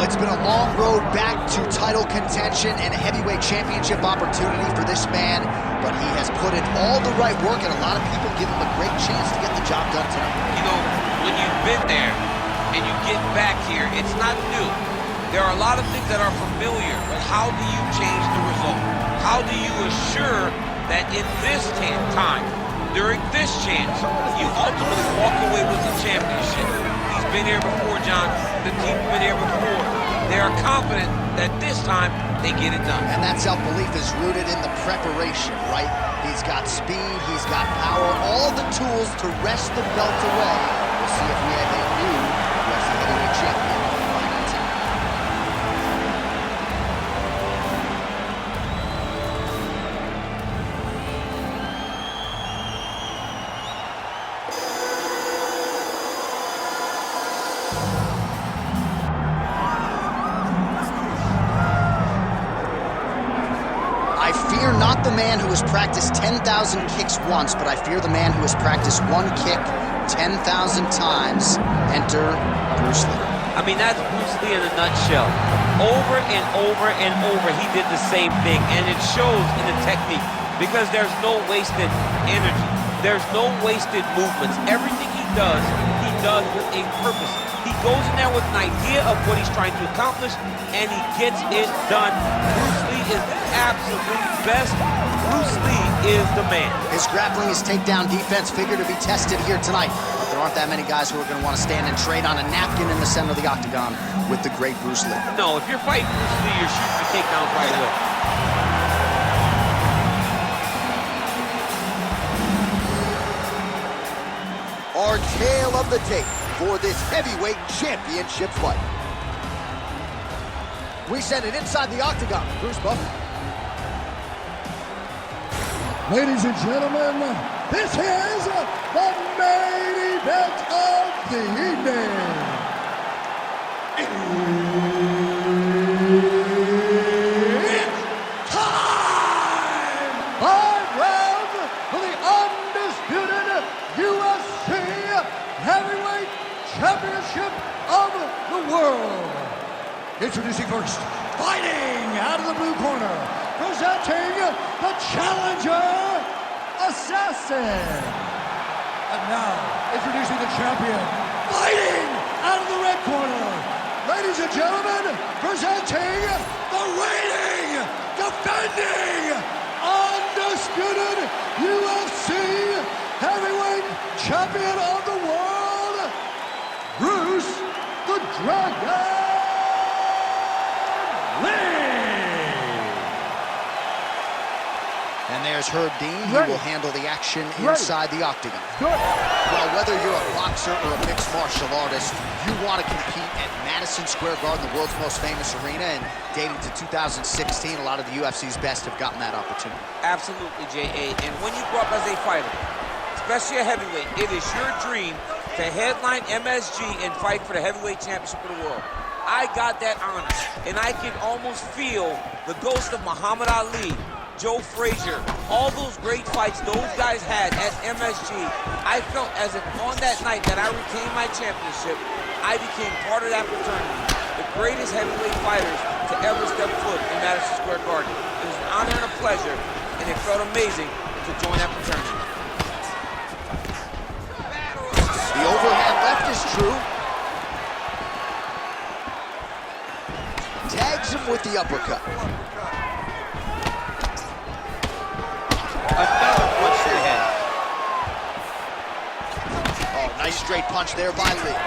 it's been a long road back to title contention and a heavyweight championship opportunity for this man, but he has put in all the right work, and a lot of people give him a great chance to get the job done tonight. You know, when you've been there and you get back here, it's not new. There are a lot of things that are familiar, but how do you change the result? How do you assure that in this time, during this chance, you ultimately walk away with the championship? He's been here before, John. The team's been here before. They are confident that this time they get it done. And that self-belief is rooted in the preparation, right? He's got speed, he's got power, all the tools to wrest the belt away. We'll see if we have a new UFC heavyweight champion. I fear not the man who has practiced 10,000 kicks once, but I fear the man who has practiced one kick 10,000 times. Enter Bruce Lee. I mean, that's Bruce Lee in a nutshell. Over and over and over, he did the same thing, and it shows in the technique because there's no wasted energy. There's no wasted movements. Everything he does with a purpose. He goes in there with an idea of what he's trying to accomplish, and he gets it done. Bruce Lee is the absolute best. Bruce Lee is the man. His grappling, his takedown defense figure to be tested here tonight. But there aren't that many guys who are going to want to stand and trade on a napkin in the center of the octagon with the great Bruce Lee. No, if you're fighting Bruce Lee, you're shooting for takedowns right away. Our tale of the tape for this heavyweight championship fight. We send it inside the octagon. Bruce Buff. Ladies and gentlemen, this is the main event of the evening. It's time! 5 rounds for the undisputed UFC Heavyweight Championship of the world. Introducing first, fighting out of the blue corner, presenting the challenger, Assassin. And now, introducing the champion, fighting out of the red corner. Ladies and gentlemen, presenting the reigning, defending, undisputed UFC Heavyweight Champion of the world, Bruce the Dragon Lee. And there's Herb Dean. He will handle the action inside the octagon. Well, whether you're a boxer or a mixed martial artist, you want to compete at Madison Square Garden, the world's most famous arena, and dating to 2016, a lot of the UFC's best have gotten that opportunity. Absolutely, J.A. And when you grow up as a fighter, especially a heavyweight, it is your dream to headline MSG and fight for the heavyweight championship of the world. I got that honor, and I can almost feel the ghost of Muhammad Ali, Joe Frazier, all those great fights those guys had at MSG. I felt as if on that night that I retained my championship, I became part of that fraternity, the greatest heavyweight fighters to ever step foot in Madison Square Garden. It was an honor and a pleasure, and it felt amazing to join that fraternity. The overhand left is true. Tags him with the uppercut. Another punch to the head. Oh, nice straight punch there by Lee.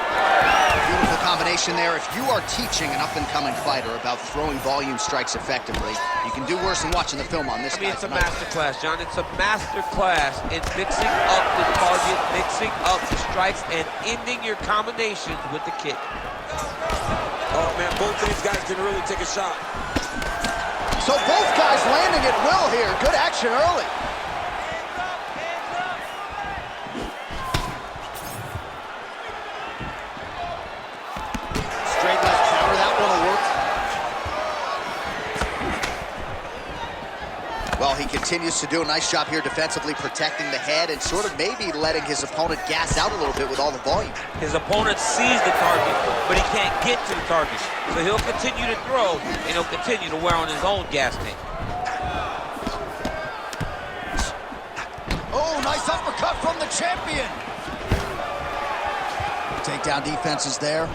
Beautiful combination there. If you are teaching an up-and-coming fighter about throwing volume strikes effectively, you can do worse than watching the film on this guy. It's a master class, John. It's a master class in mixing up the target, mixing up the strikes, and ending your combinations with the kick. Oh, man, both of these guys can really take a shot. So both guys landing at will here. Good action early. Straight left counter, that one will work. Well, he can continues to do a nice job here defensively, protecting the head and sort of maybe letting his opponent gas out a little bit with all the volume. His opponent sees the target, but he can't get to the target. So he'll continue to throw, and he'll continue to wear on his own gas tank. Oh, nice uppercut from the champion. Takedown defense is there.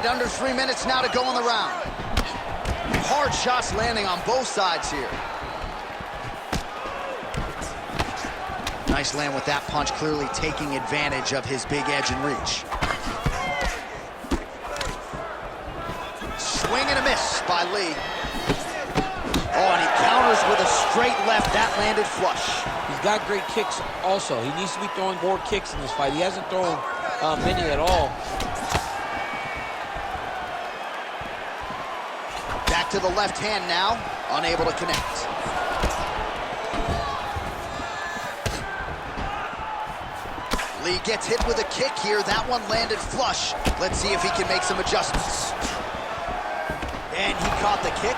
Under 3 minutes now to go in the round. Hard shots landing on both sides here. Nice land with that punch, clearly taking advantage of his big edge and reach. Swing and a miss by Lee. Oh, and he counters with a straight left. That landed flush. He's got great kicks also. He needs to be throwing more kicks in this fight. He hasn't thrown many at all. Back to the left hand now, unable to connect. Lee gets hit with a kick here. That one landed flush. Let's see if he can make some adjustments. And he caught the kick.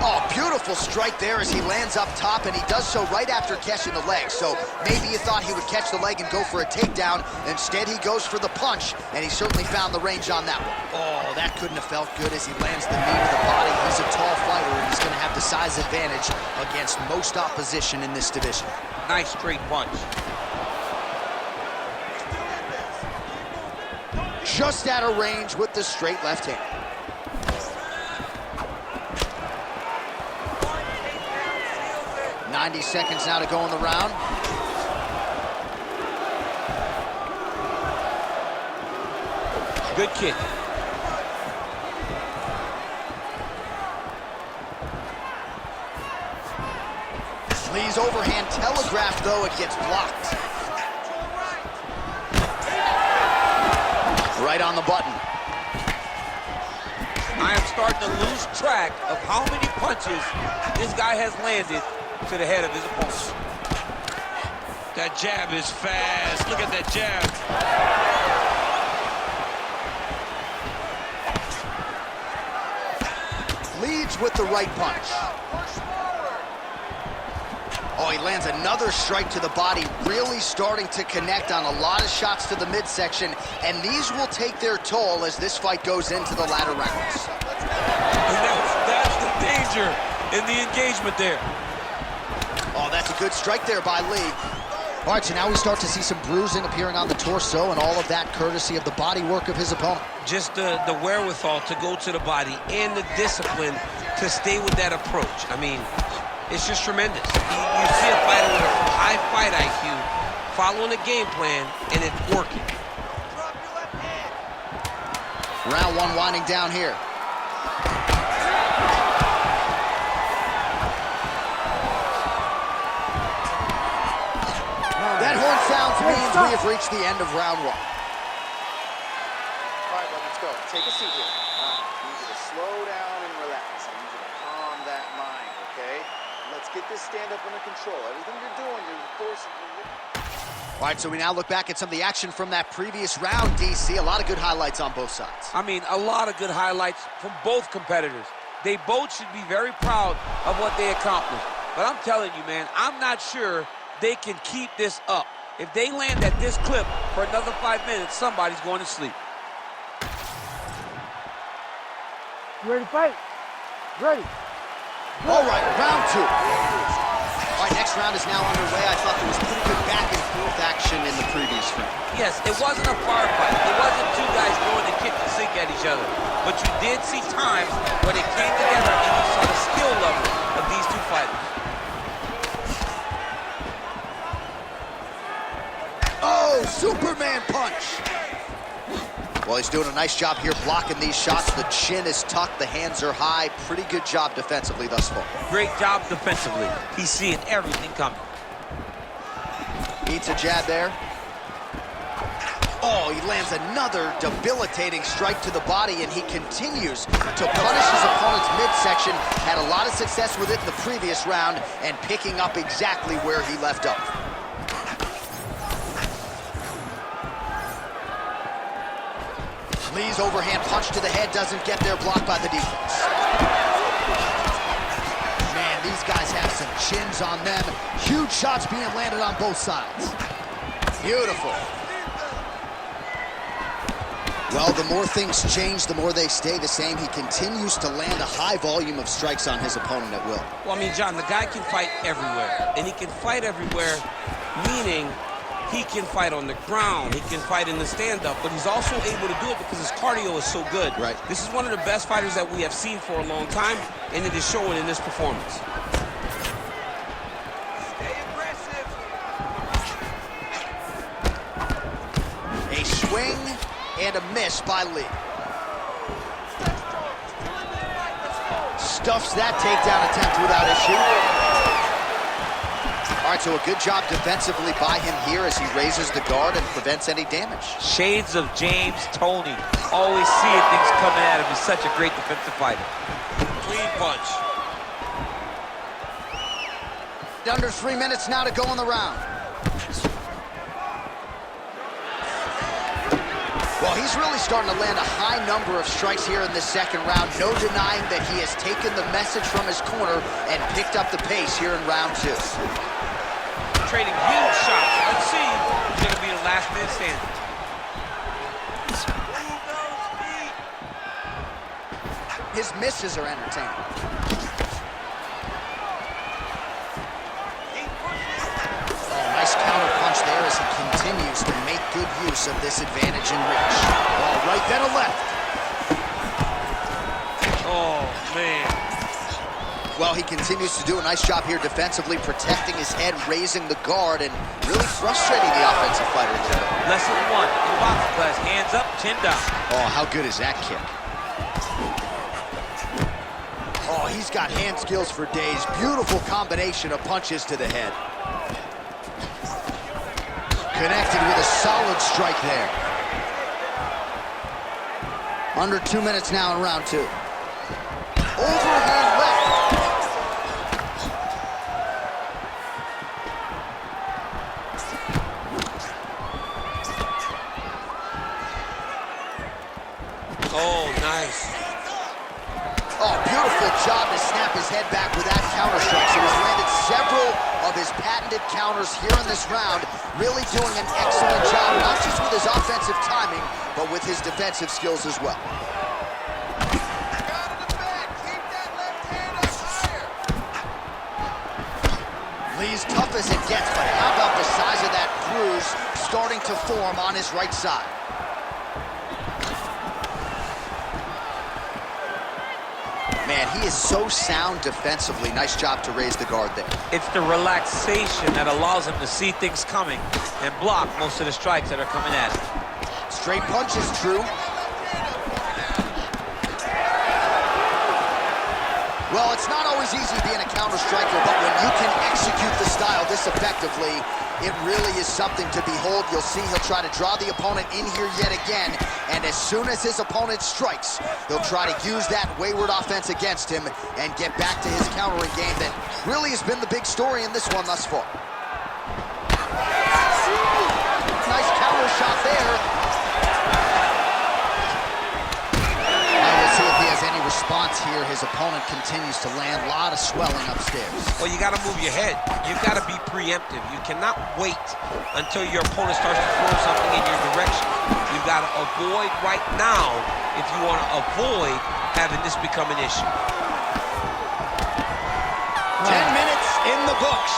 Oh, beautiful strike there as he lands up top, and he does so right after catching the leg. So maybe you thought he would catch the leg and go for a takedown. Instead, he goes for the punch, and he certainly found the range on that one. Oh, that couldn't have felt good as he lands the knee to the body. He's a tall fighter, and he's going to have the size advantage against most opposition in this division. Nice straight punch. Just out of range with the straight left hand. .90 seconds now to go in the round. Good kick. Lee's overhand telegraphed, though, it gets blocked. Right on the button. I am starting to lose track of how many punches this guy has landed to the head of his opponent. That jab is fast. Look at that jab. Leads with the right punch. Oh, he lands another strike to the body, really starting to connect on a lot of shots to the midsection, and these will take their toll as this fight goes into the latter rounds. And that's the danger in the engagement there. Oh, that's a good strike there by Lee. All right, so now we start to see some bruising appearing on the torso, and all of that courtesy of the body work of his opponent. Just the wherewithal to go to the body and the discipline to stay with that approach. I mean, it's just tremendous. You see a fighter with a high fight IQ following a game plan, and it's working. Round one winding down here. That horn sounds means we have reached the end of round one. All right, bud, let's go. Take a seat here. I need you to slow down and relax. I need you to calm that mind, okay? Let's get this stand-up under control. Everything you're doing, you're forcing. All right, so we now look back at some of the action from that previous round, DC. A lot of good highlights on both sides. I mean, a lot of good highlights from both competitors. They both should be very proud of what they accomplished. But I'm telling you, man, I'm not sure they can keep this up. If they land at this clip for another 5 minutes, somebody's going to sleep. You ready to fight? Ready. All right, round two. All right, next round is now underway. I thought there was pretty good back and forth action in the previous round. Yes, it wasn't a firefight. It wasn't two guys throwing the kick to sink at each other. But you did see times where they came together and you saw the skill level of these two fighters. Oh, Superman punch. Well, he's doing a nice job here blocking these shots. The chin is tucked, the hands are high. Pretty good job defensively thus far. Great job defensively. He's seeing everything coming. Eats a jab there. Oh, he lands another debilitating strike to the body, and he continues to punish his opponent's midsection. Had a lot of success with it in the previous round and picking up exactly where he left off. Lee's overhand punch to the head doesn't get there, blocked by the defense. These guys have some chins on them. Huge shots being landed on both sides. Beautiful. Well, the more things change, the more they stay the same. He continues to land a high volume of strikes on his opponent at will. Well, I mean, John, the guy can fight everywhere. And he can fight everywhere, meaning he can fight on the ground, he can fight in the stand-up, but he's also able to do it because his cardio is so good. Right. This is one of the best fighters that we have seen for a long time, and it is showing in this performance. Stay aggressive. A swing and a miss by Lee. Stuffs that takedown attempt without issue. All right, so a good job defensively by him here as he raises the guard and prevents any damage. Shades of James Toney. Always seeing things coming at him. He's such a great defensive fighter. Clean punch. Under 3 minutes now to go in the round. Well, he's really starting to land a high number of strikes here in this second round. No denying that he has taken the message from his corner and picked up the pace here in round 2. Trading huge shots. Let's see who's going to be the last man standing. His misses are entertaining. Oh, nice counter punch there as he continues to make good use of this advantage in reach. Oh, right then a left. Oh, man. Well, he continues to do a nice job here defensively, protecting his head, raising the guard, and really frustrating the offensive fighter a little bit. Lesson 1 in boxing class, hands up, chin down. Oh, how good is that kick? Oh, he's got hand skills for days. Beautiful combination of punches to the head. Connected with a solid strike there. Under 2 minutes now in round 2. Overhand left. Oh, nice. Oh, beautiful job to snap his head back with that counter strike. So he's landed several of his patented counters here in this round, really doing an excellent job, not just with his offensive timing, but with his defensive skills as well. Lee's tough as it gets, but how about the size of that bruise starting to form on his right side? Man, he is so sound defensively. Nice job to raise the guard there. It's the relaxation that allows him to see things coming and block most of the strikes that are coming at him. Straight punches, true. Well, it's not always easy being a counter striker, but when you can execute the style this effectively, it really is something to behold. You'll see he'll try to draw the opponent in here yet again, and as soon as his opponent strikes, he'll try to use that wayward offense against him and get back to his countering game that really has been the big story in this one thus far. Nice counter shot there. We'll see if he has any response here. His opponent continues to land a lot of swelling upstairs. Well, you got to move your head. You've got to be preemptive. You cannot wait until your opponent starts to throw something in your direction. You've got to avoid right now if you want to avoid having this become an issue. 10 minutes in the books.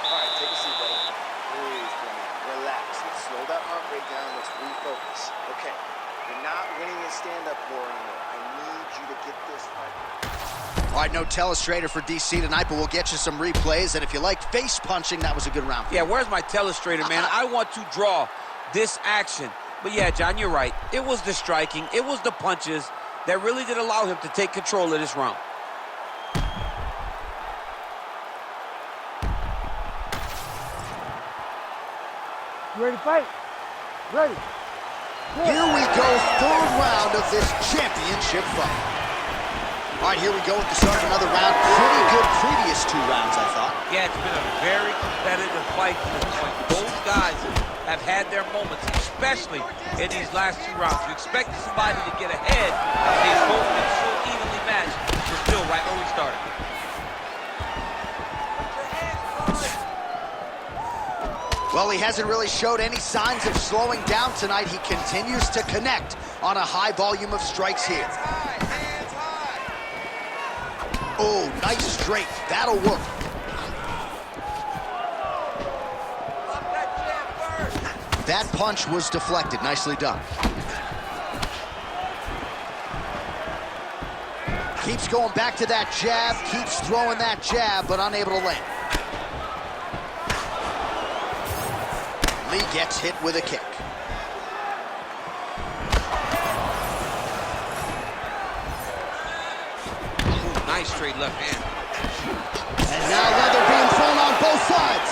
All right, take a seat, brother. Breathe for me. Relax. Let's slow that heart rate down. Let's refocus. Okay, you're not winning this stand-up war anymore. I need you to get this fight. All right, no telestrator for DC tonight, but we'll get you some replays. And if you like face punching, that was a good round. Yeah, where's my telestrator, man? I want to draw this action. But yeah, John, you're right. It was the striking, it was the punches that really did allow him to take control of this round. You ready to fight? Ready. Here we go, third round of this championship fight. All right, here we go with the start of another round. Pretty good previous 2 rounds, I thought. Yeah, it's been a very competitive fight to this point. Both guys have had their moments, especially in these last 2 rounds. You expect somebody to get ahead. They've both been so evenly match, we're still right where we started. Well, he hasn't really showed any signs of slowing down tonight. He continues to connect on a high volume of strikes here. Oh, nice straight. That'll work. That punch was deflected. Nicely done. Keeps going back to that jab, keeps throwing that jab, but unable to land. Lee gets hit with a kick. Ooh, nice straight left hand. And now leather being thrown on both sides.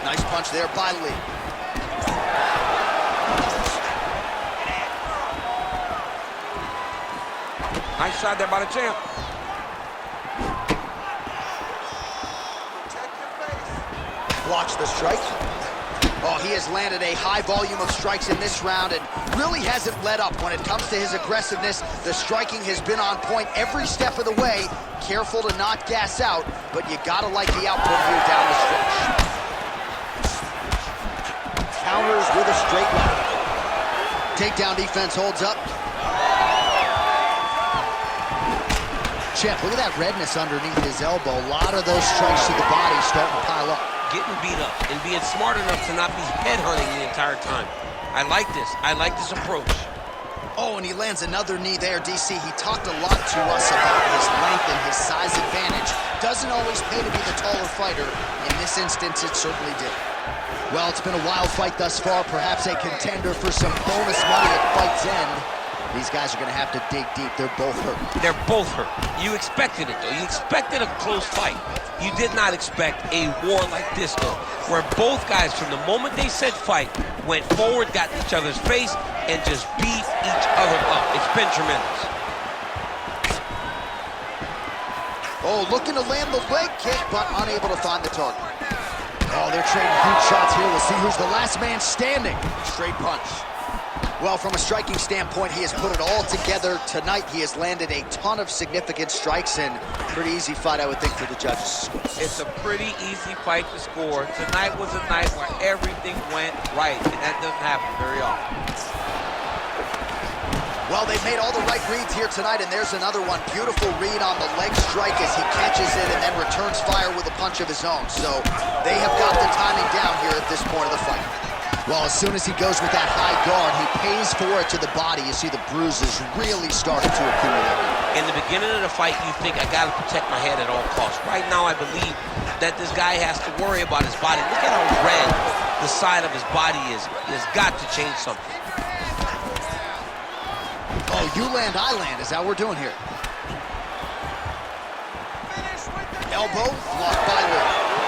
Nice punch there by Lee. Nice shot there by the champ. Blocks the strike. Oh, he has landed a high volume of strikes in this round and really hasn't let up when it comes to his aggressiveness. The striking has been on point every step of the way. Careful to not gas out, but you gotta like the output here down the stretch. Counters with a straight left. Takedown defense holds up. Champ, look at that redness underneath his elbow. A lot of those strikes to the body starting to pile up. Getting beat up and being smart enough to not be headhunting the entire time. I like this. I like this approach. Oh, and he lands another knee there, DC. He talked a lot to us about his length and his size advantage. Doesn't always pay to be the taller fighter. In this instance, it certainly did. Well, it's been a wild fight thus far. Perhaps a contender for some bonus money at fight's end. These guys are going to have to dig deep. They're both hurt. They're both hurt. You expected it, though. You expected a close fight. You did not expect a war like this, though, where both guys, from the moment they said fight, went forward, got in each other's face, and just beat each other up. It's been tremendous. Oh, looking to land the leg kick, but unable to find the target. Oh, they're trading huge shots here. We'll see who's the last man standing. Straight punch. Well, from a striking standpoint, he has put it all together. Tonight, he has landed a ton of significant strikes, and pretty easy fight, I would think, for the judges. It's a pretty easy fight to score. Tonight was a night where everything went right, and that doesn't happen very often. Well, they've made all the right reads here tonight, and there's another one. Beautiful read on the leg strike as he catches it and then returns fire with a punch of his own. So they have got the timing down here at this point of the fight. Well, as soon as he goes with that high guard, he pays for it to the body. You see the bruises really starting to accumulate. In the beginning of the fight, you think, I got to protect my head at all costs. Right now, I believe that this guy has to worry about his body. Look at how red the side of his body is. He has got to change something. Oh, you land, I land is how we're doing here. Elbow blocked by Lee.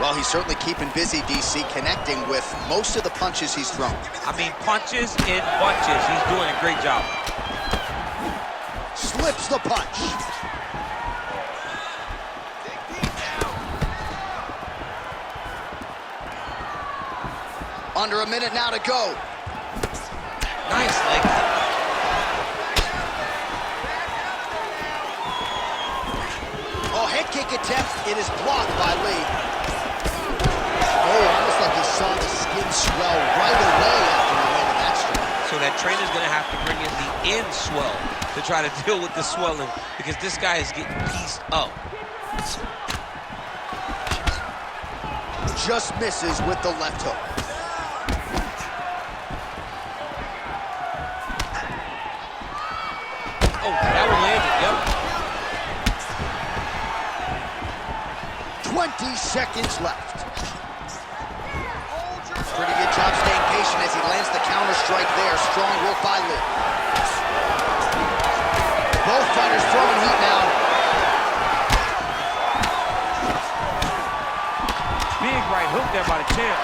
Well, he's certainly keeping busy, DC, connecting with most of the punches he's thrown. I mean, punches in bunches. He's doing a great job. Slips the punch. Under a minute now to go. Nice leg. Oh, head kick attempt. It is blocked by Lee. Oh, almost like he saw the skin swell right away after he landed that strike. So that trainer's going to have to bring in the end swell to try to deal with the swelling, because this guy is getting pieced up. Just misses with the left hook. Oh, that one landed, yep. 20 seconds left. Pretty good job staying patient as he lands the counter strike there. Strong work by Lee. Both fighters throwing heat now. Big right hook there by the champ.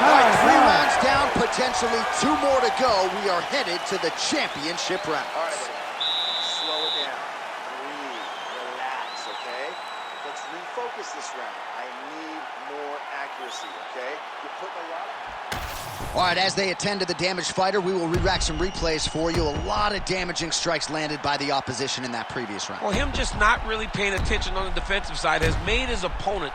All right, 3 rounds down, potentially 2 more to go. We are headed to the championship rounds. All right, slow it down. Breathe, relax, okay? Let's refocus this round. I need more accuracy, okay? You're putting a lot of... All right, as they attend to the damaged fighter, we will re-rack some replays for you. A lot of damaging strikes landed by the opposition in that previous round. Well, him just not really paying attention on the defensive side has made his opponent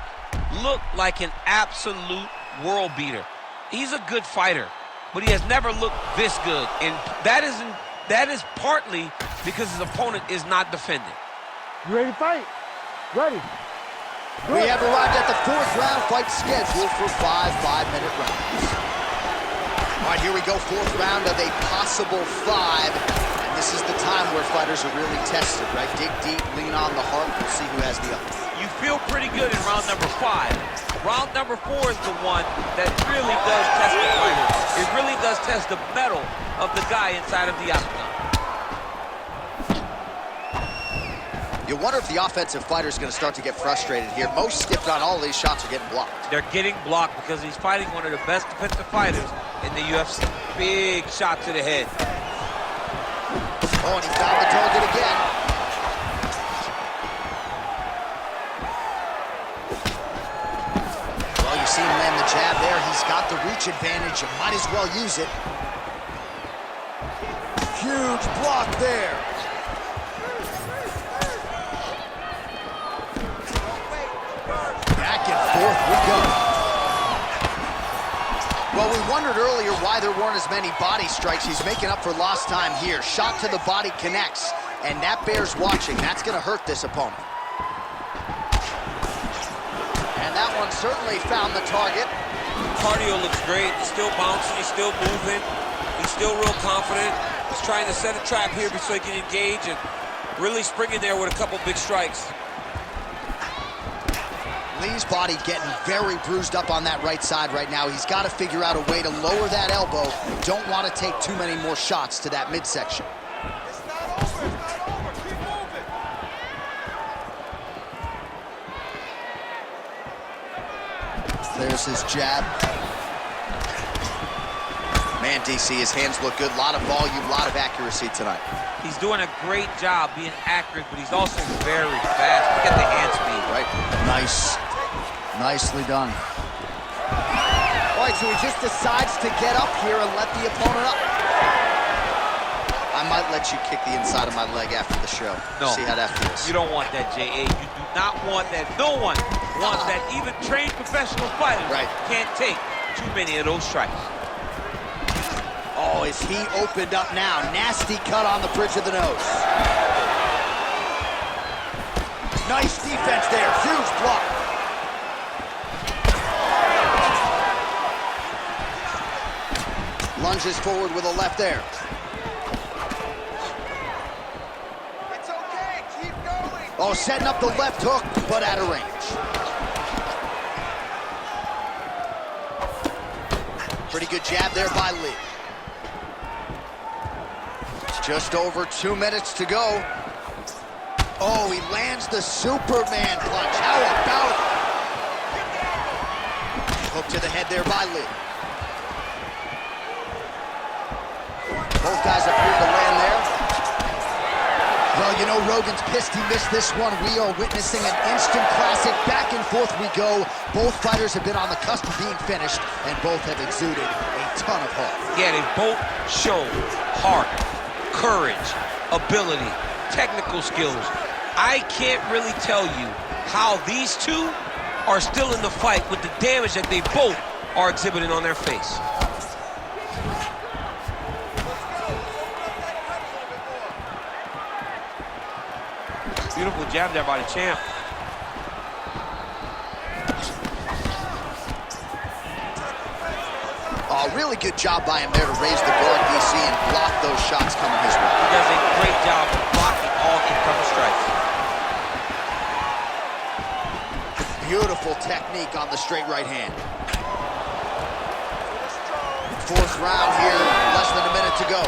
look like an absolute world beater. He's a good fighter, but he has never looked this good, and that is partly because his opponent is not defending. You ready to fight? Ready. We have arrived at the 4th round, fight scheduled for 5 5-minute rounds. All right, here we go, 4th round of a possible 5. And this is the time where fighters are really tested, right? Dig deep, lean on the heart, we'll see who has the upper. You feel pretty good in round number 5. Round number 4 is the one that really does test the fighter. It really does test the mettle of the guy inside of the octagon. You wonder if the offensive fighter is going to start to get frustrated here. Most, if not all, of these shots are getting blocked. They're getting blocked because he's fighting one of the best defensive fighters in the UFC. Big shot to the head. Oh, and he found the target again. Well, you see him land the jab there. He's got the reach advantage. You might as well use it. Huge block there. Back and forth we go. Well, we wondered earlier why there weren't as many body strikes. He's making up for lost time here. Shot to the body connects, and that bears watching. That's going to hurt this opponent. And that one certainly found the target. Cardio looks great. He's still bouncing. He's still moving. He's still real confident. He's trying to set a trap here so he can engage and really spring in there with a couple big strikes. Lee's body getting very bruised up on that right side right now. He's got to figure out a way to lower that elbow. Don't want to take too many more shots to that midsection. It's not over. It's not over. Keep moving. There's his jab. Man, DC, his hands look good. A lot of volume, a lot of accuracy tonight. He's doing a great job being accurate, but he's also very fast. Look at the hand speed. Right. Nice. Nicely done. All right, so he just decides to get up here and let the opponent up. I might let you kick the inside of my leg after the show. No. See how that feels. You don't want that, J.A. You do not want that. No one wants that. Even trained professional fighters can't take too many of those strikes. Oh, is he opened up now? Nasty cut on the bridge of the nose. Nice defense there. Huge block. Lunges forward with a left there. It's okay. Keep going. Oh, setting up the left hook, but out of range. Pretty good jab there by Lee. Just over 2 minutes to go. Oh, he lands the Superman punch. How about it? Hook to the head there by Lee. Both guys appear to land there. Well, you know, Rogan's pissed he missed this one. We are witnessing an instant classic. Back and forth we go. Both fighters have been on the cusp of being finished, and both have exuded a ton of heart. Yeah, they both show heart, courage, ability, technical skills. I can't really tell you how these two are still in the fight with the damage that they both are exhibiting on their face. Beautiful jab there by the champ. Oh, really good job by him there to raise the guard, DC, and block those shots coming his way. He does a great job of blocking all incoming strikes. Beautiful technique on the straight right hand. 4th round here, less than a minute to go.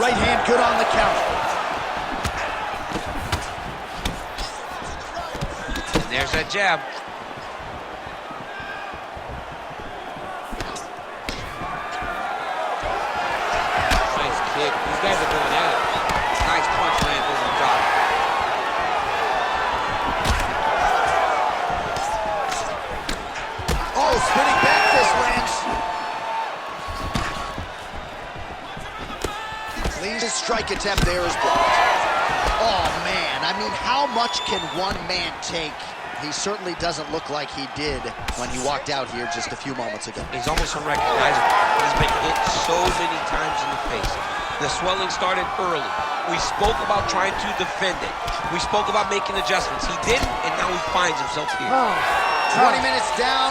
Right hand good on the counter. And there's that jab. Nice kick. These guys are going at it. Nice punch lands over the top. spinning back fist lands. Lee's strike attempt there is blocked. Oh, man. I mean, how much can one man take? He certainly doesn't look like he did when he walked out here just a few moments ago. He's almost unrecognizable. He's been hit so many times in the face. The swelling started early. We spoke about trying to defend it. We spoke about making adjustments. He didn't, and now he finds himself here. 20 minutes down,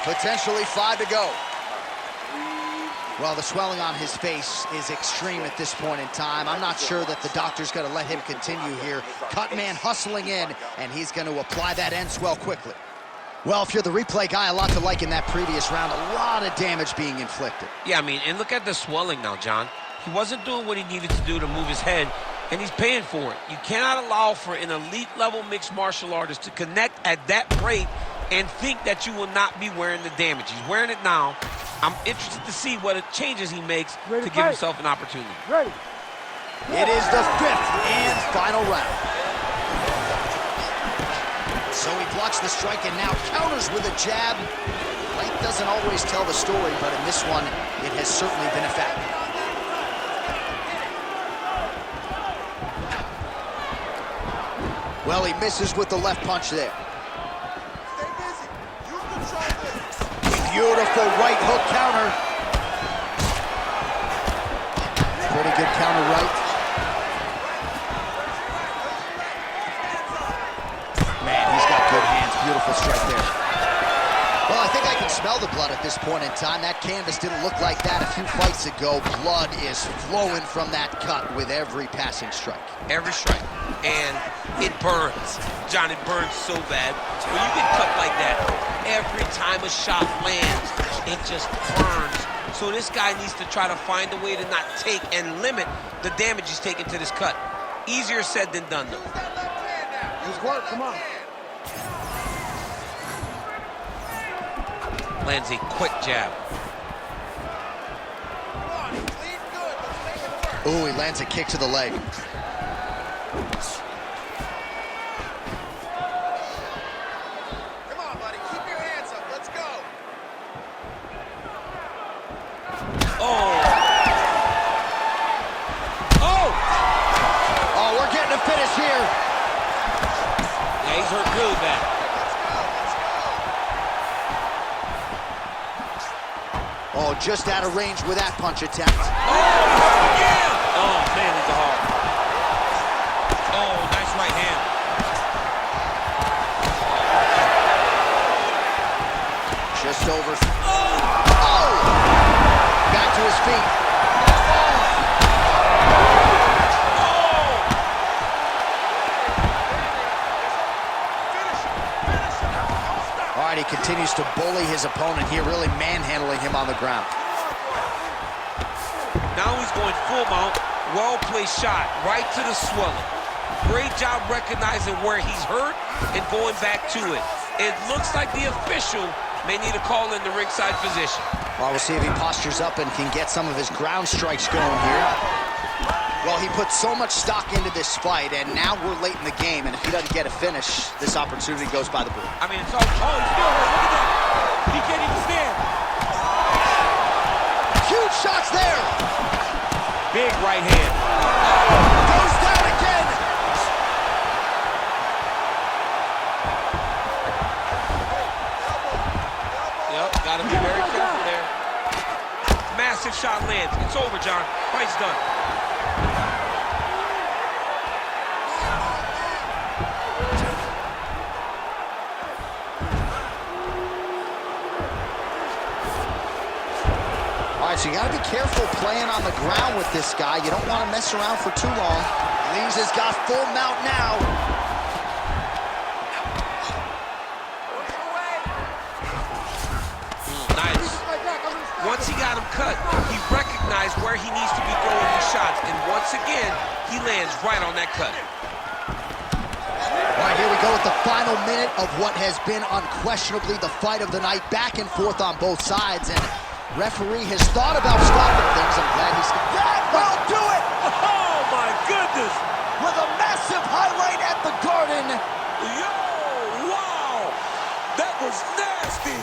potentially 5 to go. Well, the swelling on his face is extreme at this point in time. I'm not sure that the doctor's going to let him continue here. Cut man hustling in, and he's going to apply that end swell quickly. Well, if you're the replay guy, a lot to like in that previous round. A lot of damage being inflicted. Yeah, I mean, and look at the swelling now, John. He wasn't doing what he needed to do to move his head, and he's paying for it. You cannot allow for an elite-level mixed martial artist to connect at that rate and think that you will not be wearing the damage. He's wearing it now. I'm interested to see what changes he makes to give himself an opportunity. Ready. It is the 5th and final round. So he blocks the strike and now counters with a jab. Length doesn't always tell the story, but in this one, it has certainly been a factor. Well, he misses with the left punch there. Beautiful right hook counter. Pretty good counter right. Man, he's got good hands. Beautiful strike there. Well, I think I can smell the blood at this point in time. That canvas didn't look like that a few fights ago. Blood is flowing from that cut with every passing strike. Every strike. And it burns. John, it burns so bad. When you get cut like that, every time a shot lands, it just burns. So this guy needs to try to find a way to not take and limit the damage he's taking to this cut. Easier said than done, though. Just work, come on. Lands a quick jab. Ooh, he lands a kick to the leg. Finish here. Yeah, he's hurt really bad. Oh, just out of range with that punch attempt. Oh, yeah! Oh, man, it's a hard. Oh, nice right hand. Just over. Oh! Back to his feet. He continues to bully his opponent here, really manhandling him on the ground. Now he's going full mount. Well-placed shot right to the swelling. Great job recognizing where he's hurt and going back to it. It looks like the official may need a call in the ringside physician. Well, we'll see if he postures up and can get some of his ground strikes going here. Well, he put so much stock into this fight, and now we're late in the game, and if he doesn't get a finish, this opportunity goes by the board. I mean, it's all, he's still hurt. Look at that. He can't even stand. Huge shots there. Big right hand. Goes down again. Yep, gotta be very careful there. Massive shot lands. It's over, John. Fight's done. So you got to be careful playing on the ground with this guy. You don't want to mess around for too long. Lees has got full mount now. Nice. Once he got him cut, he recognized where he needs to be throwing these shots. And once again, he lands right on that cut. All right, here we go with the final minute of what has been unquestionably the fight of the night. Back and forth on both sides. And referee has thought about stopping things. I'm glad he's... That will do it! Oh, my goodness! With a massive highlight at the Garden. Yo, wow! That was nasty!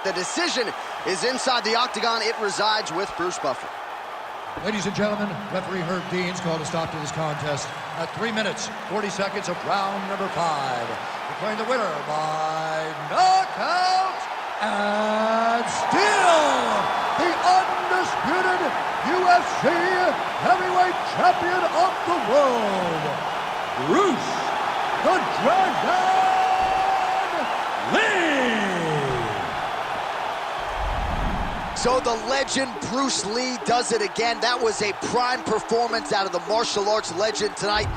The decision is inside the octagon. It resides with Bruce Buffer. Ladies and gentlemen, referee Herb Dean's called a stop to this contest at 3 minutes, 40 seconds of round number 5. Declaring the winner by knockout and still the undisputed UFC heavyweight champion of the world, Bruce the Dragon Lee. So the legend Bruce Lee does it again. That was a prime performance out of the martial arts legend tonight.